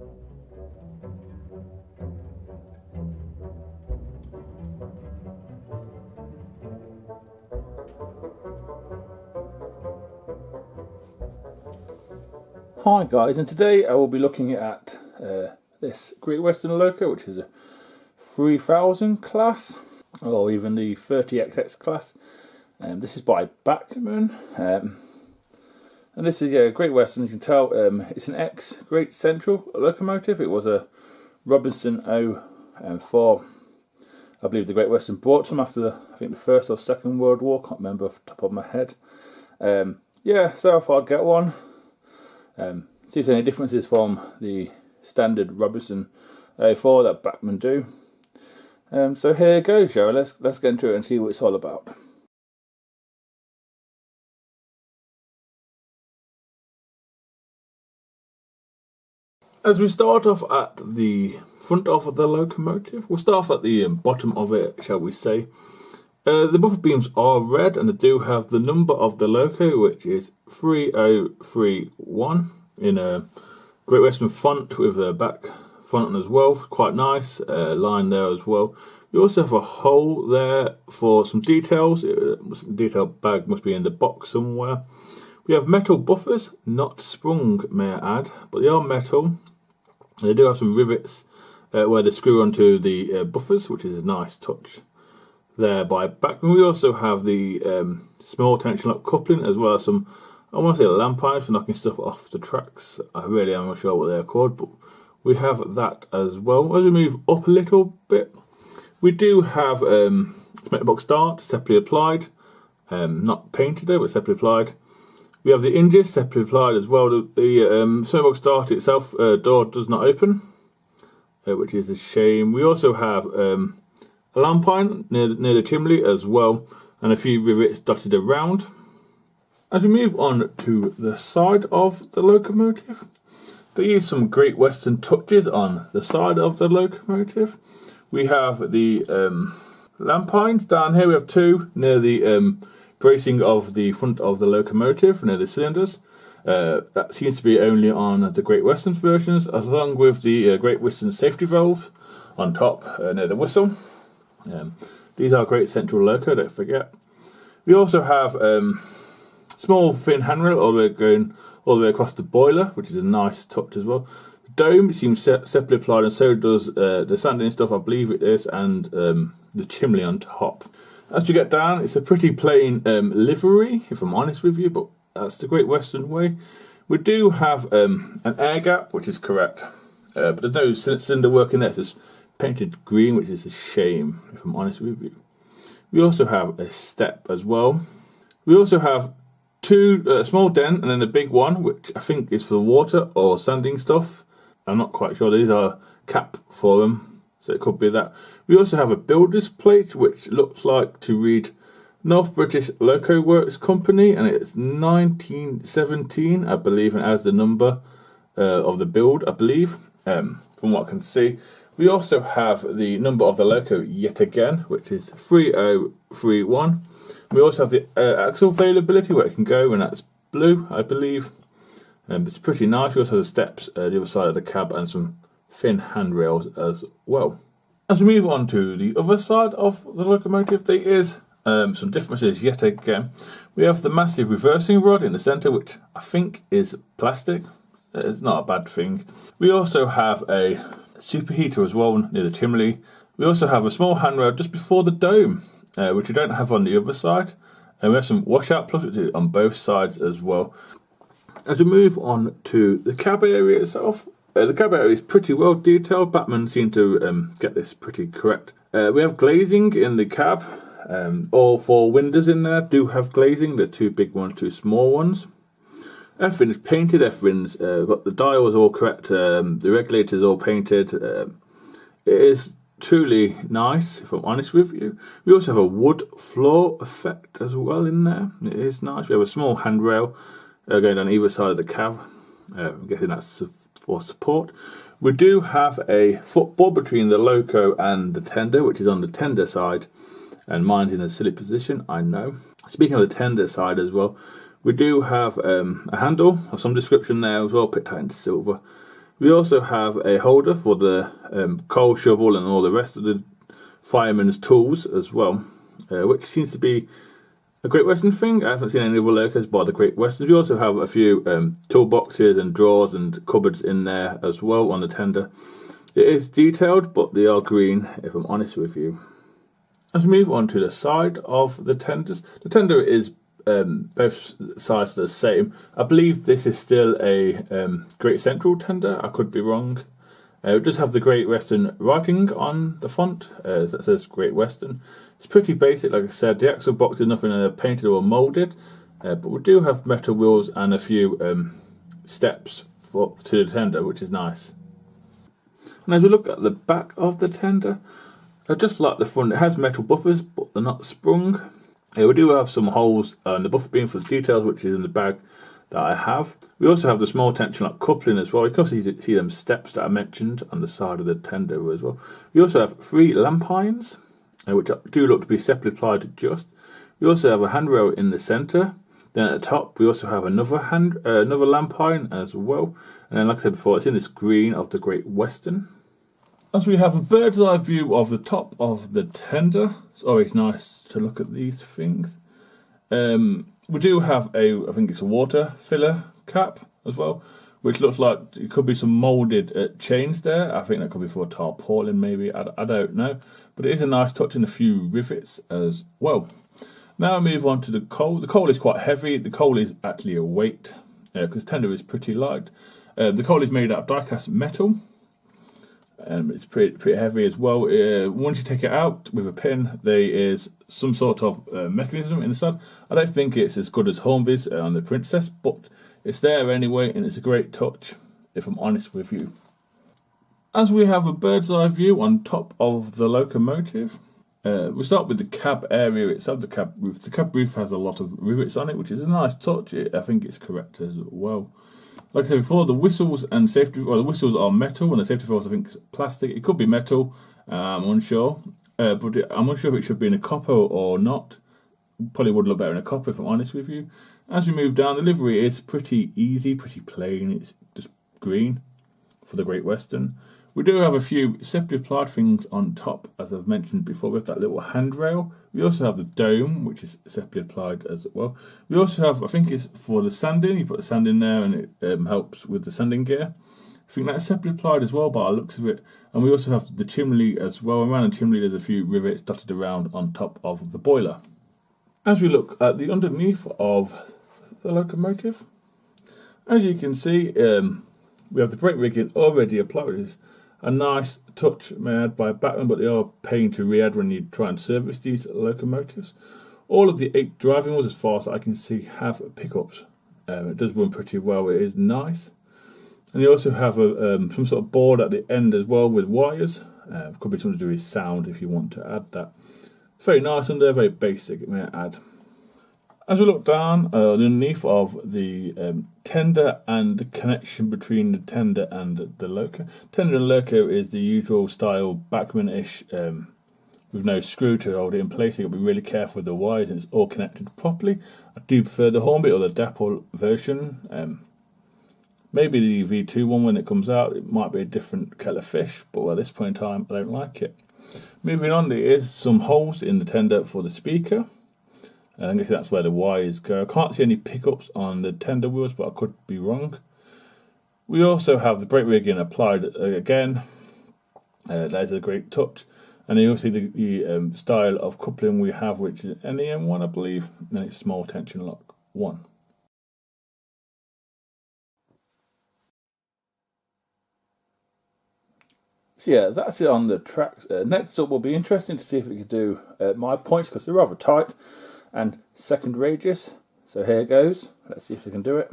Hi guys, and today I will be looking at this Great Western loco, which is a 3000 class, or even the 30XX class. This is by Bachmann, and this is Great Western. You can tell it's an ex-Great Central locomotive. It was a Robinson 04. I believe the Great Western brought some after I think the First or Second World War. Can't remember off the top of my head. So I thought I'd get one. See if there's any differences from the standard Robinson 04 that Bachmann do. So here goes, shall we? Let's get into it and see what it's all about. As we start off at the front of the locomotive, we'll start off at the bottom of it, shall we say. The buffer beams are red, and they do have the number of the loco, which is 3031, in a Great Western font with a back font as well. Quite nice line there as well. We also have a hole there for some details. The detail bag must be in the box somewhere. We have metal buffers, not sprung, may I add, but they are metal. They do have some rivets where they screw onto the buffers, which is a nice touch there by Bachmann. We also have the small tension lock coupling, as well as some, I want to say, lamp irons for knocking stuff off the tracks. I really am not sure what they're called, but we have that as well. As we move up a little bit, we do have cement box start, separately applied, not painted though, but separately applied. We have the hinges separately applied as well. The cement box start itself door does not open, which is a shame. We also have a lamp iron near the chimney as well, and a few rivets dotted around. As we move on to the side of the locomotive, there is some Great Western touches on the side of the locomotive. We have the lamp irons down here. We have two near the bracing of the front of the locomotive, near the cylinders. That seems to be only on the Great Western versions, along with the Great Western safety valve on top near the whistle. These are Great Central loco, don't forget. We also have small thin handrail all the way across the boiler, which is a nice touch as well. The dome seems separately applied, and so does the sanding stuff, I believe it is, and the chimney on top. As you get down, it's a pretty plain livery, if I'm honest with you, but that's the Great Western way. We do have an air gap, which is correct, but there's no cylinder work in there. It's just painted green, which is a shame, if I'm honest with you. We also have a step as well. We also have two small dent and then a big one, which I think is for water or sanding stuff. I'm not quite sure. These are cap for them, so it could be that. We also have a builder's plate, which looks like to read North British Loco Works Company, and it's 1917, I believe, and as the number of the build, I believe, from what I can see. We also have the number of the loco yet again, which is 3031. We also have the axle availability, where it can go, and that's blue, I believe. It's pretty nice. We also have the steps the other side of the cab and some thin handrails as well. As we move on to the other side of the locomotive, there is some differences yet again. We have the massive reversing rod in the centre, which I think is plastic. It's not a bad thing. We also have a superheater as well near the chimney. We also have a small handrail just before the dome, which we don't have on the other side. And we have some washout plugs on both sides as well. As we move on to the cab area itself, the cab area is pretty well detailed. Bachmann seemed to get this pretty correct. We have glazing in the cab. All four windows in there do have glazing. There's two big ones, two small ones. Everything's painted. Everything's got the dials all correct. The regulators all painted. It is truly nice, if I'm honest with you. We also have a wood floor effect as well in there. It is nice. We have a small handrail going down either side of the cab. I'm guessing that's for support. We do have a footboard between the loco and the tender, which is on the tender side, and mine's in a silly position, I know. Speaking of the tender side as well, we do have a handle of some description there as well, pit into silver. We also have a holder for the coal shovel and all the rest of the fireman's tools as well, which seems to be a Great Western thing. I haven't seen any other locos by the Great Westerns. We also have a few toolboxes and drawers and cupboards in there as well on the tender. It is detailed, but they are green, if I'm honest with you. As we move on to the side of the tenders, the tender is both sides are the same. I believe this is still a Great Central tender. I could be wrong. It does have the Great Western writing on the font that says Great Western. It's pretty basic, like I said. The axle box is nothing painted or moulded, but we do have metal wheels and a few steps to the tender, which is nice. And as we look at the back of the tender, just like the front, it has metal buffers, but they're not sprung. We do have some holes on the buffer beam for the details, which is in the bag that I have. We also have the small tension lock coupling as well. You can also see them steps that I mentioned on the side of the tender as well. We also have 3 lamp irons, which do look to be separately applied to just. We also have a handrail in the centre. Then at the top, we also have another lamp iron as well. And then, like I said before, it's in this green of the Great Western. As we have a bird's eye view of the top of the tender, it's always nice to look at these things. We do have I think it's a water filler cap as well, which looks like it could be some moulded chains there. I think that could be for tarpaulin maybe, I don't know. But it is a nice touch and a few rivets as well. Now I move on to the coal. The coal is quite heavy. The coal is actually a weight, because tender is pretty light. The coal is made out of die-cast metal. It's pretty heavy as well. Once you take it out with a pin, there is some sort of mechanism inside. I don't think it's as good as Hornby's on the Princess, but it's there anyway, and it's a great touch, if I'm honest with you. As we have a bird's eye view on top of the locomotive, we start with the cab area itself, the cab roof. The cab roof has a lot of rivets on it, which is a nice touch. I think it's correct as well. Like I said before, the whistles and safety, well, the whistles are metal, and the safety valves I think is plastic. It could be metal, I'm unsure, but I'm unsure if it should be in a copper or not. Probably would look better in a copper, if I'm honest with you. As we move down, the livery is pretty easy, pretty plain. It's just green for the Great Western. We do have a few separately applied things on top, as I've mentioned before, with that little handrail. We also have the dome, which is separately applied as well. We also have, I think it's for the sanding. You put the sand in there and it helps with the sanding gear. I think that's separately applied as well by the looks of it. And we also have the chimney as well. Around the chimney there's a few rivets dotted around on top of the boiler. As we look at the underneath of the locomotive, as you can see, we have the brake rigging already applied. A nice touch made by Bachmann, but they are paying to re-add when you try and service these locomotives. All of the 8 driving wheels, as far as I can see, have pickups. It does run pretty well. It is nice. And you also have some sort of board at the end as well with wires. Could be something to do with sound if you want to add that. It's very nice and they're very basic, may I add. As we look down underneath of the tender and the connection between the tender and the loco. Tender and loco is the usual style Bachmann-ish with no screw to hold it in place. You've got to be really careful with the wires and it's all connected properly. I do prefer the Hornby or the Dapple version. Maybe the V2 one when it comes out, it might be a different kettle of fish, but at this point in time I don't like it. Moving on, there is some holes in the tender for the speaker. I guess that's where the wires go. I can't see any pickups on the tender wheels, but I could be wrong. We also have the brake rigging applied again. That's a great touch. And then you also see the style of coupling we have, which is NEM1, I believe. And it's small tension lock 1. So yeah, that's it on the tracks. Next up will be interesting to see if we can do my points, because they're rather tight. And second radius. So here it goes. Let's see if we can do it.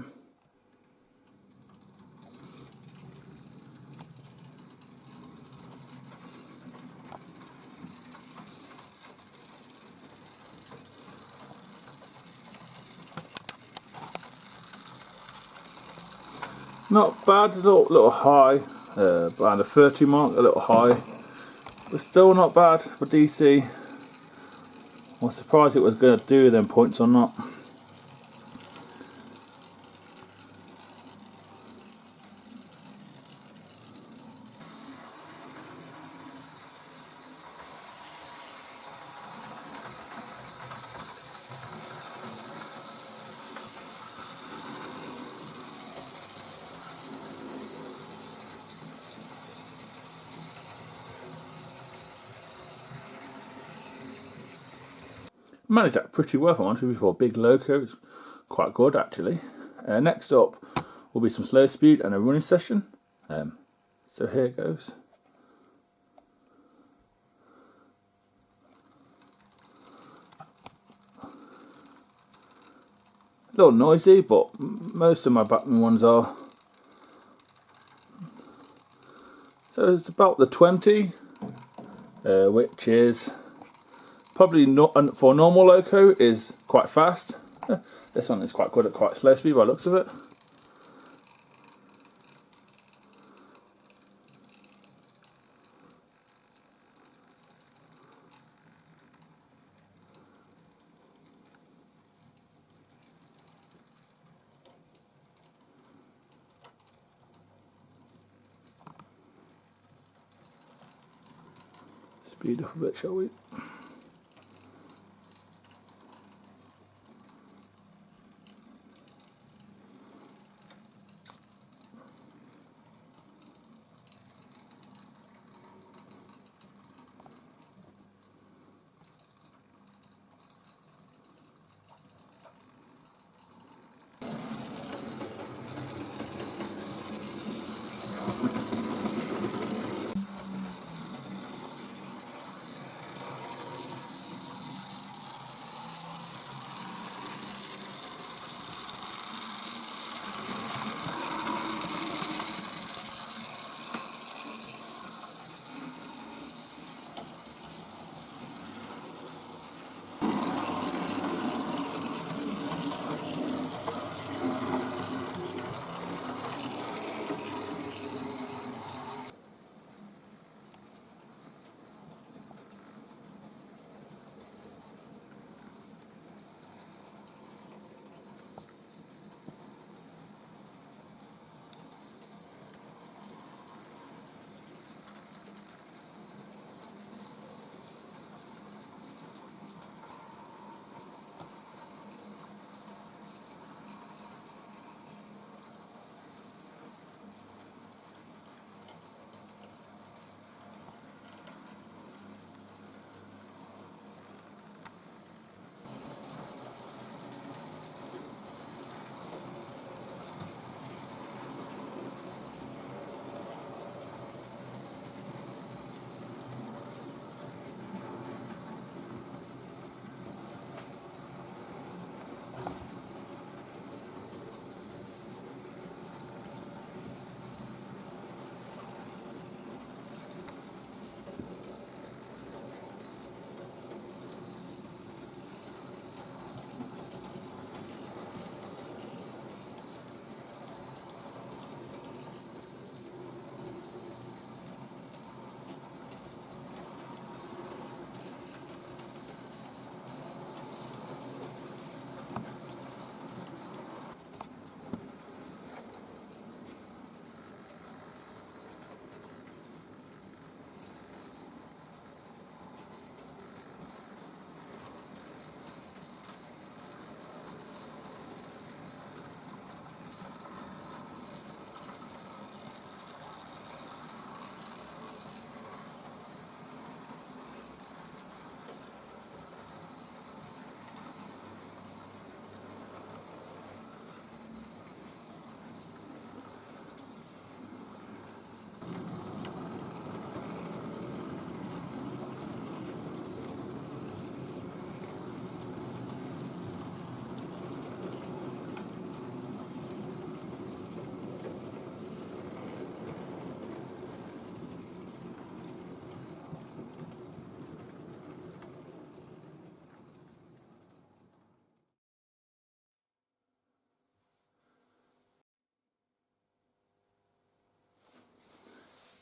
Not bad, a little high, around the 30 mark, a little high, but still not bad for DC. I was surprised it was going to do them points or not. Managed that pretty well, if I'm honest with you, for a big loco. It's quite good, actually. Next up will be some slow speed and a running session. So here it goes. A little noisy, but most of my Bachmann ones are. So it's about the 20, which is probably not for a normal loco is quite fast. This one is quite good at quite slow speed by the looks of it. Speed up a bit, shall we?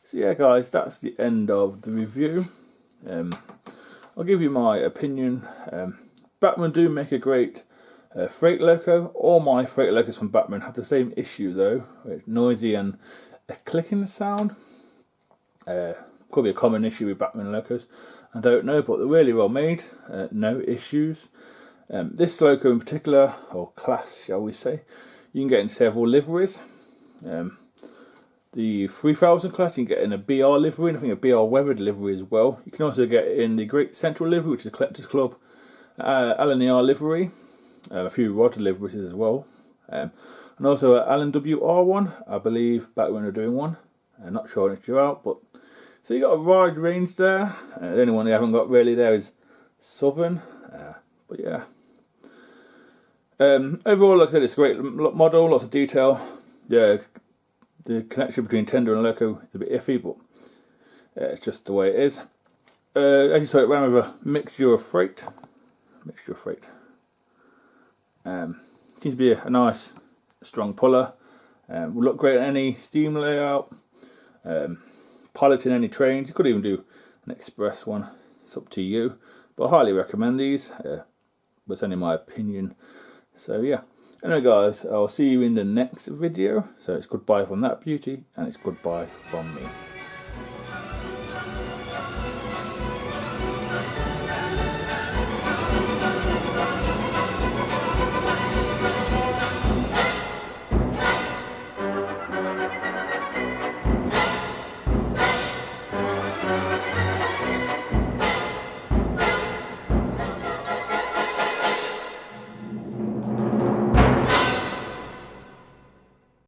So yeah guys, that's the end of the review. I'll give you my opinion. Bachmann do make a great freight loco. All my freight locos from Bachmann have the same issue though. It's noisy and a clicking sound. Could be a common issue with Bachmann locos. I don't know, but they're really well made. No issues. This loco in particular, or class shall we say, you can get in several liveries. The 3000 class you can get in a BR livery, and I think a BR weathered livery as well. You can also get in the Great Central livery, which is a collector's club, Allen livery, a few rod liveries as well, and also an Allen WR1, I believe, back when they were doing one. I'm not sure when it's due out, but so you got a wide range there. The only one they haven't got really there is Southern, but yeah. Overall, like I said, it's a great model, lots of detail. Yeah, the connection between tender and loco is a bit iffy, but it's just the way it is. As you saw, it ran with a mixture of freight. Seems to be a nice, strong puller. Will look great on any steam layout. Piloting any trains. You could even do an express one. It's up to you, but I highly recommend these. But it's only my opinion. So yeah. Anyway, guys, I'll see you in the next video. So it's goodbye from that beauty, and it's goodbye from me.